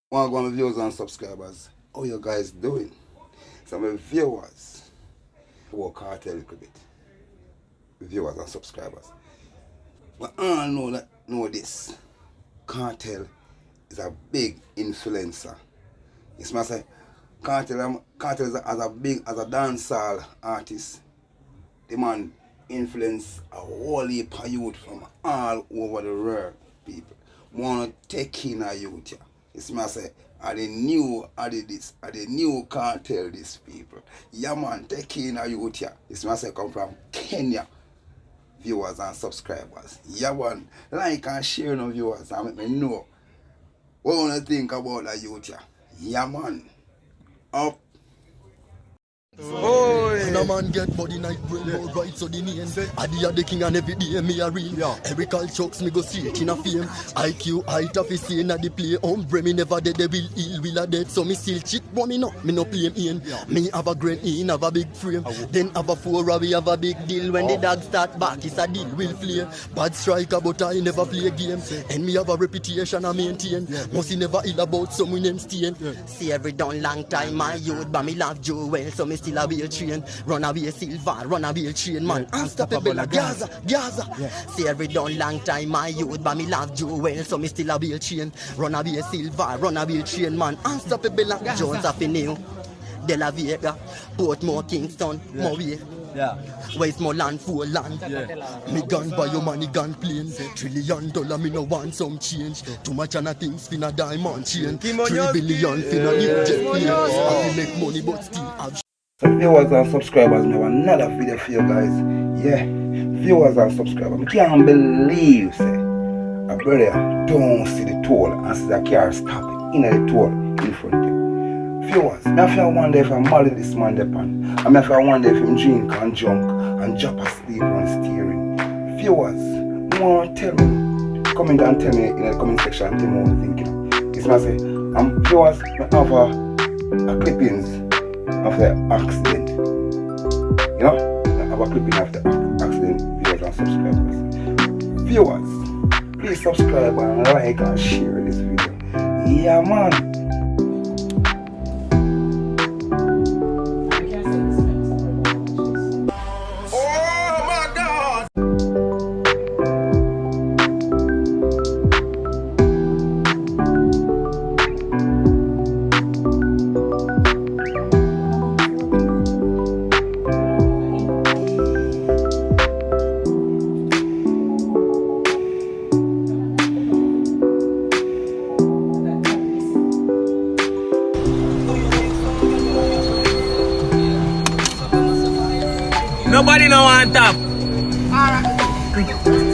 Want to go on viewers and subscribers. How you guys doing? Some of the viewers work hard a little bit. Viewers and subscribers. But all know this. Cartel is a big influencer. It's my say Cartel is as a dancehall artist. The man influence a whole heap of youth from all over the world. People want to take in a youth. Yeah. It's my say are the new cartel these people. Yeah man, take in a youth. Yeah. It's my say come from Kenya. Viewers and subscribers. Yeah man, like and share no viewers and make me know what you think about the youth. Yeah man. Up. When a man get body night brain more right so the name Addi a the king and every day me a real Erical chucks me go straight in a fame IQ height of his scene at the play Hombre me never dead they will ill will a dead so me still chick but me no play in Me have a great in have a big frame Then have a four we have a big deal When the dog start back it's a deal will play Bad striker but I never play game And me have a reputation I maintain Must he never ill about someone and stain See every done long time my youth but me love Joe well so me still a wheel train Run away silver, run away train man Unstoppable like Gaza See every done long time my youth but me love Joe well so me still a wheel train Run away silver, run away train man Unstoppable like Jones Avenue De La Vega, Portmore, Kingston, Moray Westmoreland, Foreland Me gun buy your money gun plane $1 trillion me no want some change Too much and a things finna diamond chain 3 billion finna new jet plane I make money but still have So viewers and subscribers, we have another video for you guys. Yeah, viewers and subscribers. I can't believe say a brother don't see the toll and see the car stop in the toll in front of him. Viewers, I wonder if I'm mad this man depend. I wonder if him drink and junk and drop asleep on steering. Viewers, you want to tell me? Comment and tell me in the comment section and tell me what you think. It's my say, viewers, I have a clippings of the accident. You know? I have a clipping of the accident, viewers and subscribers. Viewers, please subscribe and like and share this video. Yeah man. Nobody know on top. Alright.